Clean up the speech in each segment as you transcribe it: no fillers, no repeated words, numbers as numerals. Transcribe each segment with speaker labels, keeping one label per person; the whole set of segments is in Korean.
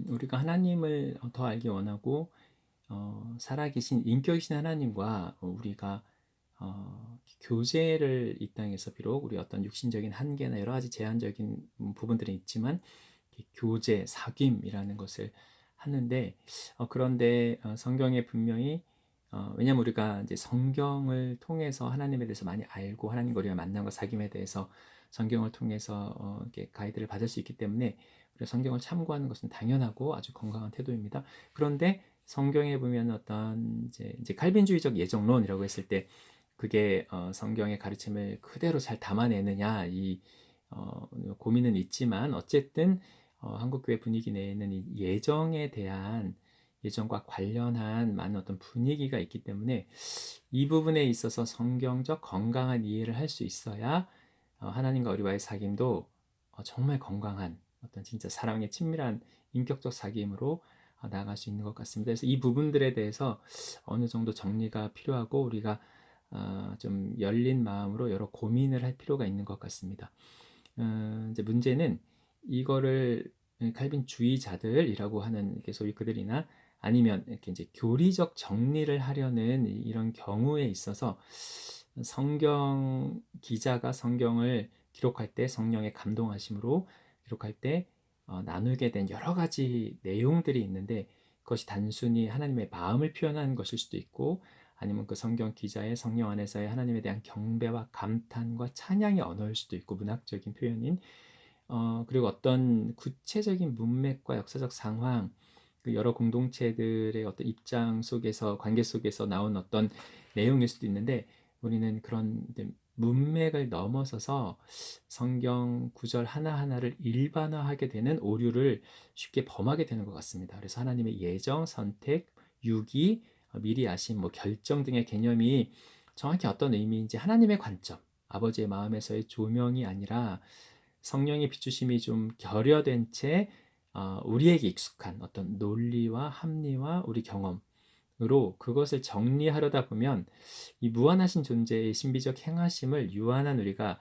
Speaker 1: 우리가 하나님을 더 알기 원하고 살아계신 인격이신 하나님과 우리가 교제를 이 땅에서 비록 우리 어떤 육신적인 한계나 여러 가지 제한적인 부분들이 있지만 교제, 사귐이라는 것을 하는데 그런데 성경에 분명히 왜냐하면 우리가 이제 성경을 통해서 하나님에 대해서 많이 알고 하나님과 우리가 만남과 사귐에 대해서 성경을 통해서 이렇게 가이드를 받을 수 있기 때문에 우리가 성경을 참고하는 것은 당연하고 아주 건강한 태도입니다. 그런데 성경에 보면 어떤 이제 칼빈주의적 예정론이라고 했을 때 그게 성경의 가르침을 그대로 잘 담아내느냐 이 고민은 있지만 어쨌든 한국교회 분위기 내에는 이 예정에 대한 예정과 관련한 많은 어떤 분위기가 있기 때문에 이 부분에 있어서 성경적 건강한 이해를 할 수 있어야 하나님과 우리와의 사귐도 정말 건강한 어떤 진짜 사랑의 친밀한 인격적 사귐으로 나아갈 수 있는 것 같습니다. 그래서 이 부분들에 대해서 어느 정도 정리가 필요하고 우리가 좀 열린 마음으로 여러 고민을 할 필요가 있는 것 같습니다. 이제 문제는 이거를 칼빈주의자들이라고 하는 이렇게 소위 그들이나 아니면 이렇게 이제 교리적 정리를 하려는 이런 경우에 있어서 성경 기자가 성경을 기록할 때 성령의 감동하심으로 기록할 때 나누게 된 여러 가지 내용들이 있는데 그것이 단순히 하나님의 마음을 표현하는 것일 수도 있고 아니면 그 성경 기자의 성령 안에서의 하나님에 대한 경배와 감탄과 찬양의 언어일 수도 있고 문학적인 표현인 그리고 어떤 구체적인 문맥과 역사적 상황 그 여러 공동체들의 어떤 입장 속에서 관계 속에서 나온 어떤 내용일 수도 있는데 우리는 그런 문맥을 넘어서서 성경 구절 하나하나를 일반화하게 되는 오류를 쉽게 범하게 되는 것 같습니다. 그래서 하나님의 예정, 선택, 유기, 미리 아심, 뭐 결정 등의 개념이 정확히 어떤 의미인지 하나님의 관점, 아버지의 마음에서의 조명이 아니라 성령의 비추심이 좀 결여된 채 우리에게 익숙한 어떤 논리와 합리와 우리 경험으로 그것을 정리하려다 보면 이 무한하신 존재의 신비적 행하심을 유한한 우리가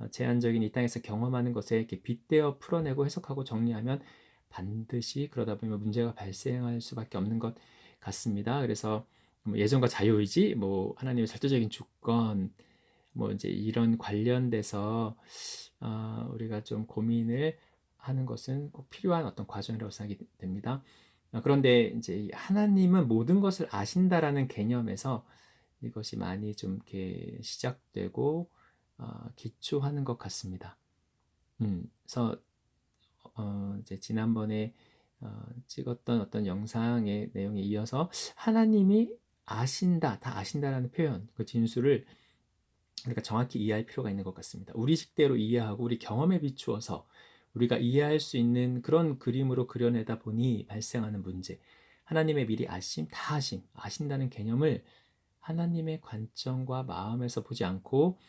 Speaker 1: 제한적인 이 땅에서 경험하는 것에 이렇게 빗대어 풀어내고 해석하고 정리하면 반드시 그러다 보면 문제가 발생할 수밖에 없는 것 같습니다. 그래서 뭐 예정과 자유의지, 뭐 하나님의 절대적인 주권, 뭐 이제 이런 관련돼서 우리가 좀 고민을 하는 것은 꼭 필요한 어떤 과정이라고 생각이 됩니다. 그런데 이제 하나님은 모든 것을 아신다라는 개념에서 이것이 많이 좀 이렇게 시작되고 기초하는 것 같습니다. 그래서 이제 지난번에 찍었던 어떤 영상의 내용에 이어서 하나님이 아신다, 다 아신다라는 표현, 그 진술을 우리가 정확히 이해할 필요가 있는 것 같습니다. 우리 식대로 이해하고 우리 경험에 비추어서 우리가 이해할 수 있는 그런 그림으로 그려내다 보니 발생하는 문제. 하나님의 미리 아심, 다 아심, 아신다는 개념을 하나님의 관점과 마음에서 보지 않고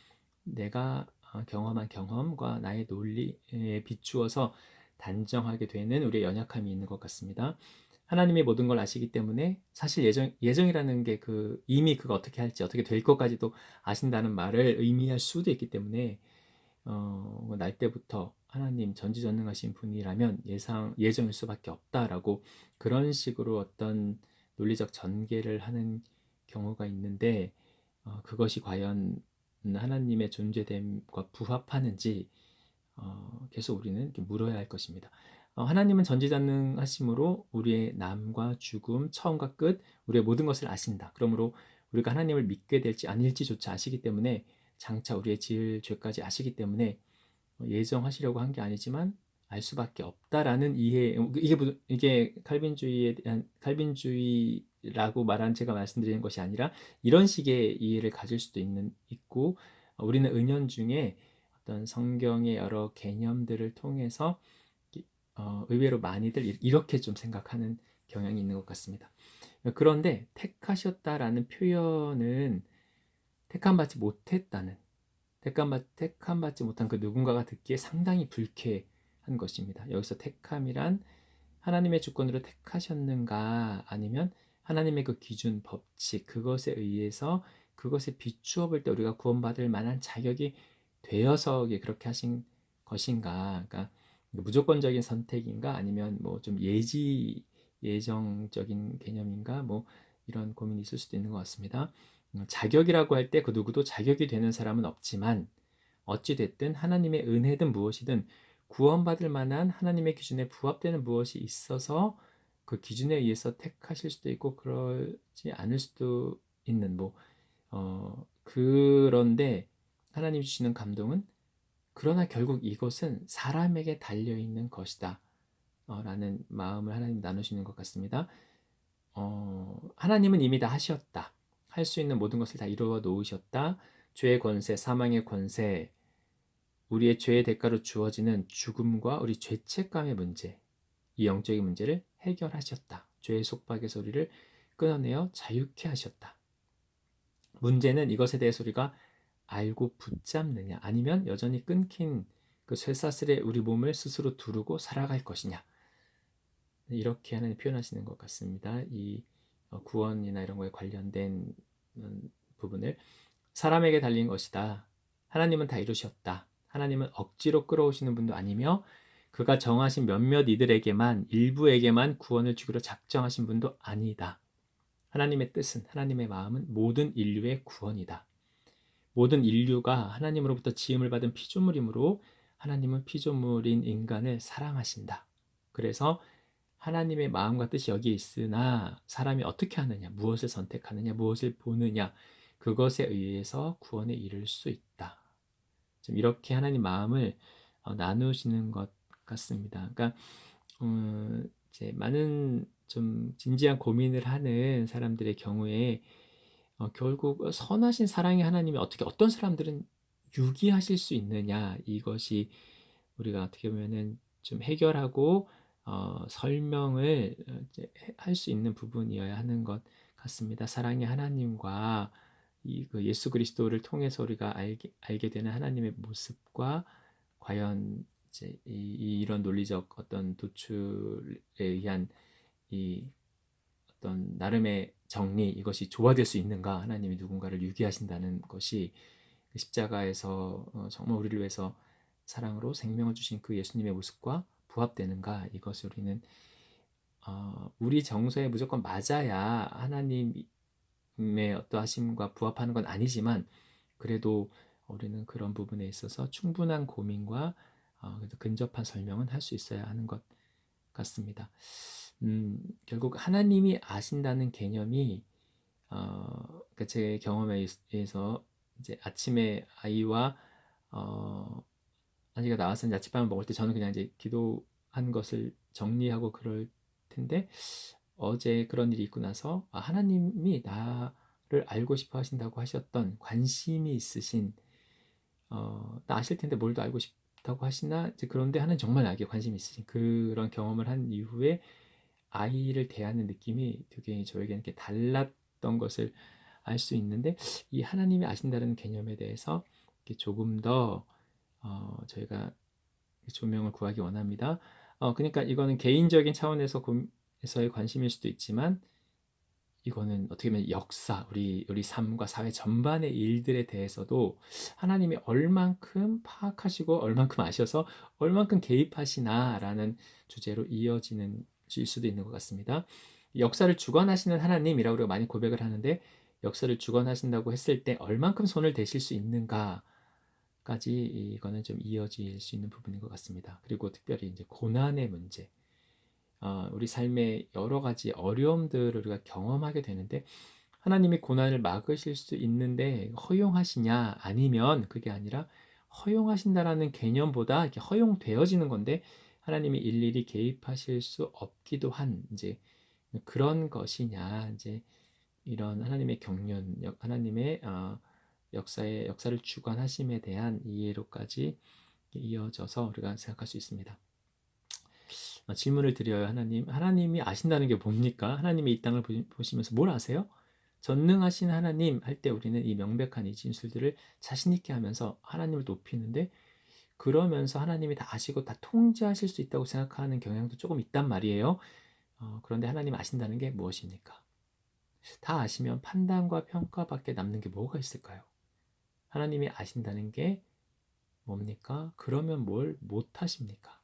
Speaker 1: 내가 경험한 경험과 나의 논리에 비추어서 단정하게 되는 우리의 연약함이 있는 것 같습니다. 하나님이 모든 걸 아시기 때문에 사실 예정이라는 게 이미 그거 어떻게 할지 어떻게 될 것까지도 아신다는 말을 의미할 수도 있기 때문에 날 때부터 하나님 전지전능하신 분이라면 예정일 수밖에 없다라고 그런 식으로 어떤 논리적 전개를 하는 경우가 있는데 그것이 과연 하나님의 존재됨과 부합하는지 계속 우리는 이렇게 물어야 할 것입니다. 하나님은 전지전능하심으로 우리의 남과 죽음, 처음과 끝, 우리의 모든 것을 아신다. 그러므로 우리가 하나님을 믿게 될지 아닐지조차 아시기 때문에 장차 우리의 지을 죄까지 아시기 때문에 예정하시려고 한 게 아니지만 알 수밖에 없다라는 이해. 이게 칼빈주의에 대한 칼빈주의라고 말한 제가 말씀드리는 것이 아니라 이런 식의 이해를 가질 수도 있고 우리는 은연중에 어떤 성경의 여러 개념들을 통해서 의외로 많이들 이렇게 좀 생각하는 경향이 있는 것 같습니다. 그런데 택하셨다라는 표현은 택함받지 못했다는 택함받지 못한 그 누군가가 듣기에 상당히 불쾌한 것입니다. 여기서 택함이란 하나님의 주권으로 택하셨는가 아니면 하나님의 그 기준, 법칙 그것에 의해서 그것에 비추어 볼 때 우리가 구원받을 만한 자격이 되어서 그렇게 하신 것인가. 그러니까 무조건적인 선택인가 아니면 뭐 좀 예정적인 개념인가 뭐 이런 고민이 있을 수도 있는 것 같습니다. 자격이라고 할 때 그 누구도 자격이 되는 사람은 없지만 어찌 됐든 하나님의 은혜든 무엇이든 구원받을 만한 하나님의 기준에 부합되는 무엇이 있어서 그 기준에 의해서 택하실 수도 있고 그러지 않을 수도 있는 그런데 하나님 주시는 감동은 그러나 결국 이것은 사람에게 달려있는 것이다 라는 마음을 하나님 나누시는 것 같습니다. 하나님은 이미 다 하셨다. 할 수 있는 모든 것을 다 이루어 놓으셨다. 죄의 권세, 사망의 권세, 우리의 죄의 대가로 주어지는 죽음과 우리 죄책감의 문제, 이 영적인 문제를 해결하셨다. 죄의 속박에서 우리를 끊어내어 자유케 하셨다. 문제는 이것에 대해서 우리가 알고 붙잡느냐 아니면 여전히 끊긴 그 쇠사슬에 우리 몸을 스스로 두르고 살아갈 것이냐 이렇게 하나님 표현하시는 것 같습니다. 이 구원이나 이런 거에 관련된 부분을 사람에게 달린 것이다. 하나님은 다 이루셨다. 하나님은 억지로 끌어오시는 분도 아니며 그가 정하신 몇몇 이들에게만 일부에게만 구원을 주기로 작정하신 분도 아니다. 하나님의 뜻은 하나님의 마음은 모든 인류의 구원이다. 모든 인류가 하나님으로부터 지음을 받은 피조물이므로 하나님은 피조물인 인간을 사랑하신다. 그래서 하나님의 마음과 뜻이 여기에 있으나 사람이 어떻게 하느냐, 무엇을 선택하느냐, 무엇을 보느냐 그것에 의해서 구원에 이를 수 있다. 좀 이렇게 하나님 마음을 나누시는 것 같습니다. 그러니까 이제 많은 좀 진지한 고민을 하는 사람들의 경우에 결국 선하신 사랑의 하나님이 어떻게 어떤 사람들은 유기하실 수 있느냐 이것이 우리가 어떻게 보면은 좀 해결하고 설명을 할 수 있는 부분이어야 하는 것 같습니다. 사랑의 하나님과 그 예수 그리스도를 통해서 우리가 알게 되는 하나님의 모습과 과연 이제 이런 논리적 어떤 도출에 의한 이 어떤 나름의 정리 이것이 조화될 수 있는가 하나님이 누군가를 유기하신다는 것이 십자가에서 정말 우리를 위해서 사랑으로 생명을 주신 그 예수님의 모습과 부합되는가 이것을 우리는 우리 정서에 무조건 맞아야 하나님의 어떠하심과 부합하는 건 아니지만 그래도 우리는 그런 부분에 있어서 충분한 고민과 근접한 설명은 할 수 있어야 하는 것 같습니다. 결국 하나님이 아신다는 개념이 그러니까 제 경험에 의해서 이제 아침에 아이와 아이가 나와서 아침밥을 먹을 때 저는 그냥 이제 기도한 것을 정리하고 그럴 텐데 어제 그런 일이 있고 나서 하나님이 나를 알고 싶어 하신다고 하셨던 관심이 있으신 나 아실 텐데 뭘 더 알고 싶다고 하시나 이제 그런데 하나님 정말 나에게 관심이 있으신 그런 경험을 한 이후에 아이를 대하는 느낌이 되게 저에게는 이렇게 달랐던 것을 알 수 있는데 이 하나님이 아신다는 개념에 대해서 조금 더 저희가 조명을 구하기 원합니다. 그러니까 이거는 개인적인 차원에서 에서의 관심일 수도 있지만 이거는 어떻게 보면 역사, 우리 삶과 사회 전반의 일들에 대해서도 하나님이 얼만큼 파악하시고 얼만큼 아셔서 얼만큼 개입하시나라는 주제로 이어지는 질 수도 있는 것 같습니다. 역사를 주관하시는 하나님이라고 우리가 많이 고백을 하는데 역사를 주관하신다고 했을 때 얼만큼 손을 대실 수 있는가까지 이거는 좀 이어질 수 있는 부분인 것 같습니다. 그리고 특별히 이제 고난의 문제. 우리 삶의 여러 가지 어려움들을 우리가 경험하게 되는데 하나님이 고난을 막으실 수 있는데 허용하시냐 아니면 그게 아니라 허용하신다라는 개념보다 이렇게 허용되어지는 건데 하나님이 일일이 개입하실 수 없기도 한 이제 그런 것이냐 이제 이런 하나님의 경륜 하나님의 역사를 주관하심에 대한 이해로까지 이어져서 우리가 생각할 수 있습니다. 질문을 드려요. 하나님이 아신다는 게 뭡니까? 하나님이 이 땅을 보시면서 뭘 아세요? 전능하신 하나님 할 때 우리는 이 명백한 이 진술들을 자신 있게 하면서 하나님을 높이는데 그러면서 하나님이 다 아시고 다 통제하실 수 있다고 생각하는 경향도 조금 있단 말이에요. 그런데 하나님 아신다는 게 무엇입니까? 다 아시면 판단과 평가밖에 남는 게 뭐가 있을까요? 하나님이 아신다는 게 뭡니까? 그러면 뭘 못하십니까?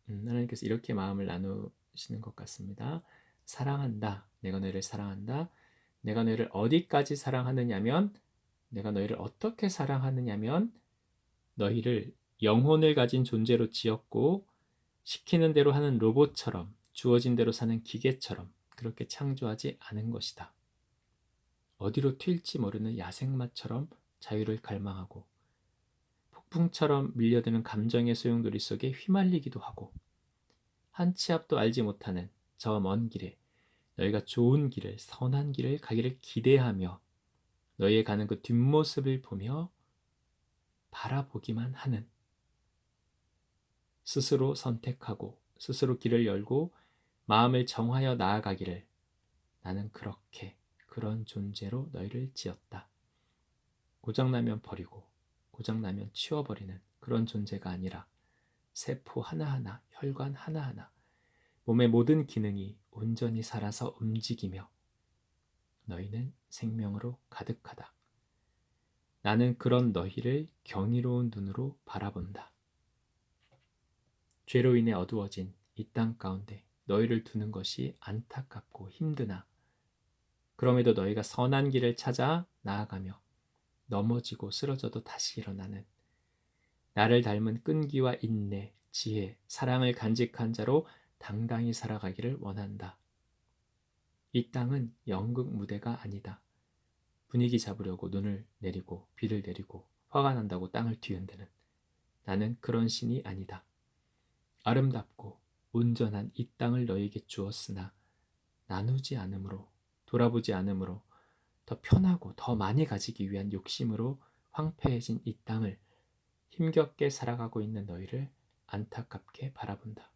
Speaker 1: 하나님께서 이렇게 마음을 나누시는 것 같습니다. 사랑한다. 내가 너희를 사랑한다. 내가 너희를 어디까지 사랑하느냐면, 내가 너희를 어떻게 사랑하느냐면, 너희를 영혼을 가진 존재로 지었고, 시키는 대로 하는 로봇처럼, 주어진 대로 사는 기계처럼 그렇게 창조하지 않은 것이다. 어디로 튈지 모르는 야생마처럼 자유를 갈망하고, 폭풍처럼 밀려드는 감정의 소용돌이 속에 휘말리기도 하고, 한 치 앞도 알지 못하는 저 먼 길에 너희가 좋은 길을, 선한 길을 가기를 기대하며 너희의 가는 그 뒷모습을 보며 바라보기만 하는, 스스로 선택하고 스스로 길을 열고 마음을 정하여 나아가기를, 나는 그렇게 그런 존재로 너희를 지었다. 고장나면 버리고 고장나면 치워버리는 그런 존재가 아니라 세포 하나하나, 혈관 하나하나, 몸의 모든 기능이 온전히 살아서 움직이며 너희는 생명으로 가득하다. 나는 그런 너희를 경이로운 눈으로 바라본다. 죄로 인해 어두워진 이 땅 가운데 너희를 두는 것이 안타깝고 힘드나, 그럼에도 너희가 선한 길을 찾아 나아가며 넘어지고 쓰러져도 다시 일어나는, 나를 닮은 끈기와 인내, 지혜, 사랑을 간직한 자로 당당히 살아가기를 원한다. 이 땅은 연극 무대가 아니다. 분위기 잡으려고 눈을 내리고 비를 내리고 화가 난다고 땅을 뒤흔드는, 나는 그런 신이 아니다. 아름답고 온전한 이 땅을 너희에게 주었으나 나누지 않으므로, 돌아보지 않으므로, 더 편하고 더 많이 가지기 위한 욕심으로 황폐해진 이 땅을 힘겹게 살아가고 있는 너희를 안타깝게 바라본다.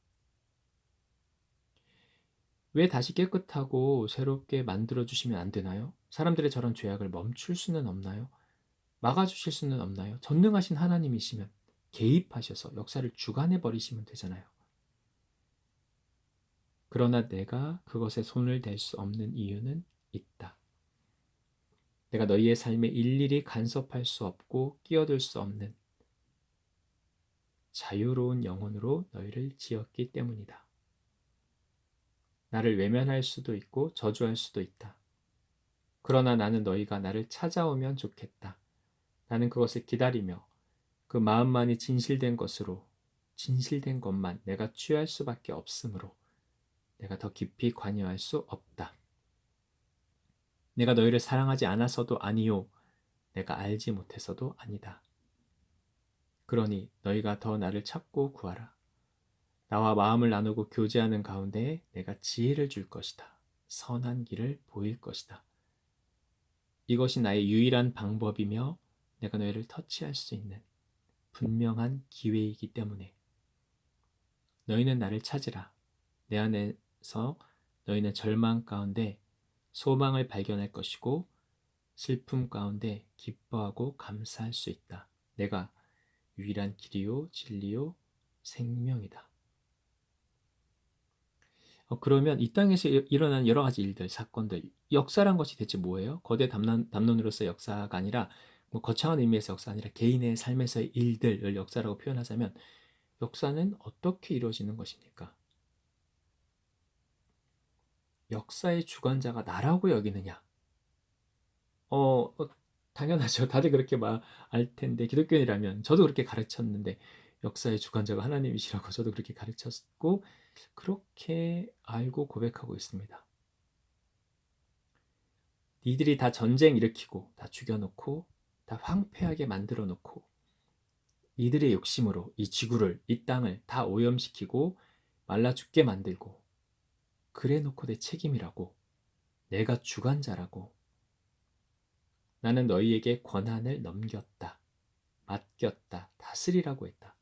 Speaker 1: 왜 다시 깨끗하고 새롭게 만들어주시면 안 되나요? 사람들의 저런 죄악을 멈출 수는 없나요? 막아주실 수는 없나요? 전능하신 하나님이시면 개입하셔서 역사를 주관해 버리시면 되잖아요. 그러나 내가 그것에 손을 댈 수 없는 이유는 있다. 내가 너희의 삶에 일일이 간섭할 수 없고 끼어들 수 없는 자유로운 영혼으로 너희를 지었기 때문이다. 나를 외면할 수도 있고 저주할 수도 있다. 그러나 나는 너희가 나를 찾아오면 좋겠다. 나는 그것을 기다리며 그 마음만이 진실된 것으로, 진실된 것만 내가 취할 수밖에 없으므로 내가 더 깊이 관여할 수 없다. 내가 너희를 사랑하지 않아서도 아니요, 내가 알지 못해서도 아니다. 그러니 너희가 더 나를 찾고 구하라. 나와 마음을 나누고 교제하는 가운데 내가 지혜를 줄 것이다. 선한 길을 보일 것이다. 이것이 나의 유일한 방법이며 내가 너희를 터치할 수 있는 분명한 기회이기 때문에 너희는 나를 찾으라. 내 안에서 너희는 절망 가운데 소망을 발견할 것이고 슬픔 가운데 기뻐하고 감사할 수 있다. 내가 유일한 길이요 진리요 생명이다. 그러면 이 땅에서 일어난 여러 가지 일들, 사건들, 역사란 것이 대체 뭐예요? 거대 담론으로서의 역사가 아니라 뭐 거창한 의미에서 역사가 아니라 개인의 삶에서의 일들을 역사라고 표현하자면 역사는 어떻게 이루어지는 것입니까? 역사의 주관자가 나라고 여기느냐? 어, 어, 당연하죠. 다들 그렇게 말 알 텐데 기독교인이라면 저도 그렇게 가르쳤는데 역사의 주관자가 하나님이시라고 저도 그렇게 가르쳤고 그렇게 알고 고백하고 있습니다. 니들이 다 전쟁 일으키고 다 죽여놓고 다 황폐하게 만들어 놓고 니들의 욕심으로 이 지구를, 이 땅을 다 오염시키고 말라 죽게 만들고 그래 놓고 내 책임이라고, 내가 주관자라고, 나는 너희에게 권한을 넘겼다, 맡겼다, 다스리라고 했다.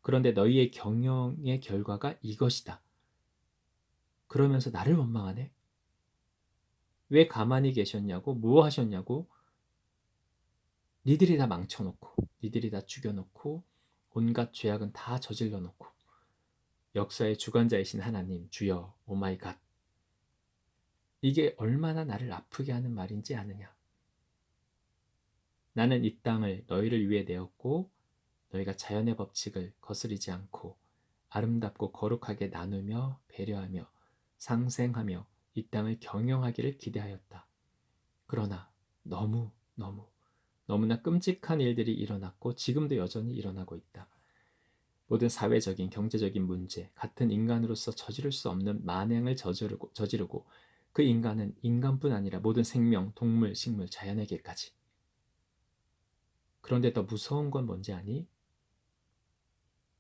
Speaker 1: 그런데 너희의 경영의 결과가 이것이다. 그러면서 나를 원망하네? 왜 가만히 계셨냐고, 뭐 하셨냐고, 니들이 다 망쳐놓고 니들이 다 죽여놓고 온갖 죄악은 다 저질러 놓고 역사의 주관자이신 하나님 주여 오마이갓, 이게 얼마나 나를 아프게 하는 말인지 아느냐. 나는 이 땅을 너희를 위해 내었고 너희가 자연의 법칙을 거스르지 않고 아름답고 거룩하게 나누며 배려하며 상생하며 이 땅을 경영하기를 기대하였다. 그러나 너무나 끔찍한 일들이 일어났고 지금도 여전히 일어나고 있다. 모든 사회적인, 경제적인 문제, 같은 인간으로서 저지를 수 없는 만행을 저지르고 그 인간은 인간뿐 아니라 모든 생명, 동물, 식물, 자연에게까지. 그런데 더 무서운 건 뭔지 아니?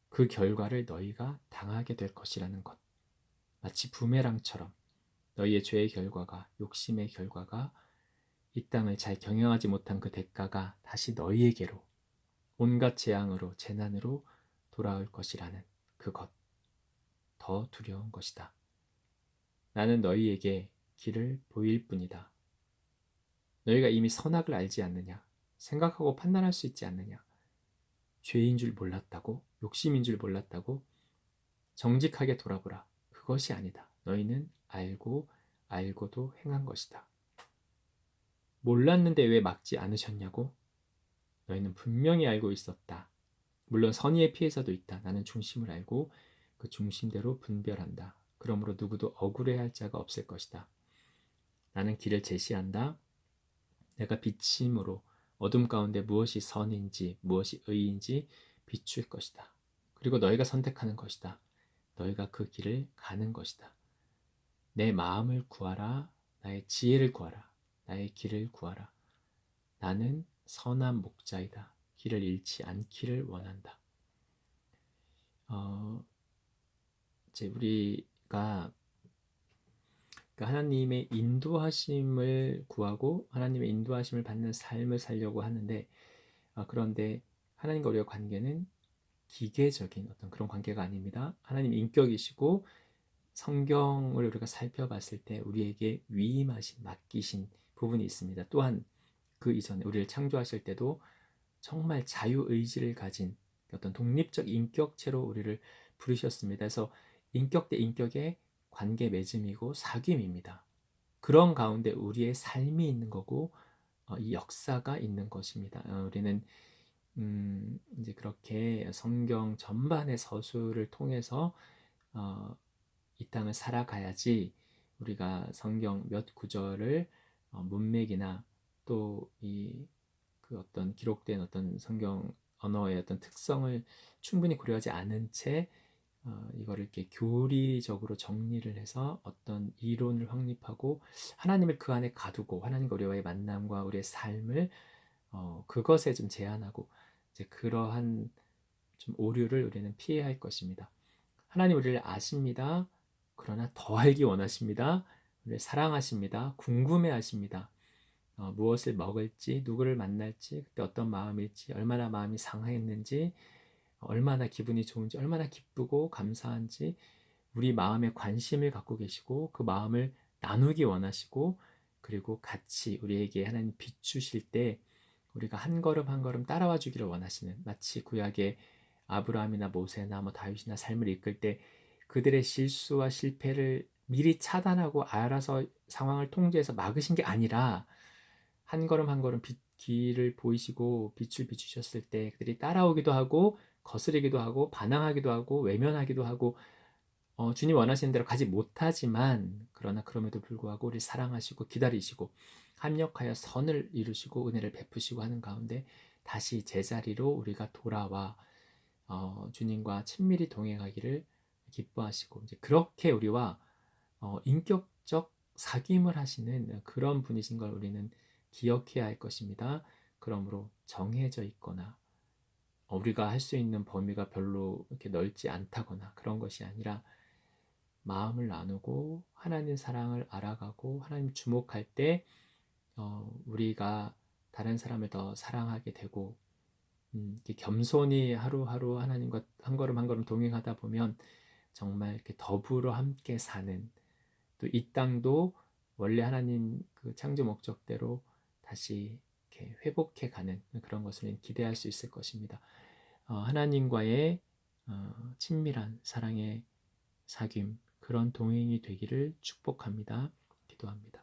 Speaker 1: 그 결과를 너희가 당하게 될 것이라는 것. 마치 부메랑처럼 너희의 죄의 결과가, 욕심의 결과가 이 땅을 잘 경영하지 못한 그 대가가 다시 너희에게로 온갖 재앙으로, 재난으로 돌아올 것이라는 그것. 더 두려운 것이다. 나는 너희에게 길을 보일 뿐이다. 너희가 이미 선악을 알지 않느냐? 생각하고 판단할 수 있지 않느냐? 죄인 줄 몰랐다고? 욕심인 줄 몰랐다고? 정직하게 돌아보라. 그것이 아니다. 너희는 알고도 행한 것이다. 몰랐는데 왜 막지 않으셨냐고? 너희는 분명히 알고 있었다. 물론 선의의 피해자도 있다. 나는 중심을 알고 그 중심대로 분별한다. 그러므로 누구도 억울해할 자가 없을 것이다. 나는 길을 제시한다. 내가 빛임으로 어둠 가운데 무엇이 선인지 무엇이 의인지 비출 것이다. 그리고 너희가 선택하는 것이다. 너희가 그 길을 가는 것이다. 내 마음을 구하라. 나의 지혜를 구하라. 나의 길을 구하라. 나는 선한 목자이다. 길을 잃지 않기를 원한다. 이제 우리가 하나님의 인도하심을 구하고 하나님의 인도하심을 받는 삶을 살려고 하는데 그런데 하나님과 우리의 관계는 기계적인 어떤 그런 관계가 아닙니다. 하나님 인격이시고 성경을 우리가 살펴봤을 때 우리에게 위임하신 맡기신 부분이 있습니다. 또한 그 이전에 우리를 창조하실 때도 정말 자유의지를 가진 어떤 독립적 인격체로 우리를 부르셨습니다. 그래서 인격 대 인격의 관계 맺음이고 사귐입니다. 그런 가운데 우리의 삶이 있는 거고 이 역사가 있는 것입니다. 우리는 이제 그렇게 성경 전반의 서술을 통해서 이 땅을 살아가야지 우리가 성경 몇 구절을 문맥이나 또 이 그 어떤 기록된 어떤 성경 언어의 어떤 특성을 충분히 고려하지 않은 채 이거를 이렇게 교리적으로 정리를 해서 어떤 이론을 확립하고 하나님을 그 안에 가두고 하나님과 우리와의 만남과 우리의 삶을 그것에 좀 제한하고 이제 그러한 좀 오류를 우리는 피해야 할 것입니다. 하나님 우리를 아십니다. 그러나 더 알기 원하십니다. 우리를 사랑하십니다. 궁금해하십니다. 무엇을 먹을지, 누구를 만날지, 그때 어떤 마음일지, 얼마나 마음이 상했는지, 얼마나 기분이 좋은지, 얼마나 기쁘고 감사한지 우리 마음에 관심을 갖고 계시고 그 마음을 나누기 원하시고 그리고 같이 우리에게 하나님 비추실 때 우리가 한 걸음 한 걸음 따라와 주기를 원하시는 마치 구약의 아브라함이나 모세나 다윗이나 삶을 이끌 때 그들의 실수와 실패를 미리 차단하고 알아서 상황을 통제해서 막으신 게 아니라 한 걸음 한 걸음 길을 보이시고 빛을 비추셨을 때 그들이 따라오기도 하고 거스르기도 하고 반항하기도 하고 외면하기도 하고 주님 원하시는 대로 가지 못하지만 그러나 그럼에도 불구하고 우리 사랑하시고 기다리시고 합력하여 선을 이루시고 은혜를 베푸시고 하는 가운데 다시 제자리로 우리가 돌아와 주님과 친밀히 동행하기를 기뻐하시고 이제 그렇게 우리와 인격적 사귐을 하시는 그런 분이신 걸 우리는 기억해야 할 것입니다. 그러므로 정해져 있거나 우리가 할 수 있는 범위가 별로 이렇게 넓지 않다거나 그런 것이 아니라 마음을 나누고 하나님 사랑을 알아가고 하나님 주목할 때 우리가 다른 사람을 더 사랑하게 되고 이렇게 겸손히 하루하루 하나님과 한 걸음 한 걸음 동행하다 보면 정말 이렇게 더불어 함께 사는 또 이 땅도 원래 하나님 그 창조 목적대로 다시 이렇게 회복해 가는 그런 것을 기대할 수 있을 것입니다. 하나님과의 친밀한 사랑의 사귐 그런 동행이 되기를 축복합니다. 기도합니다.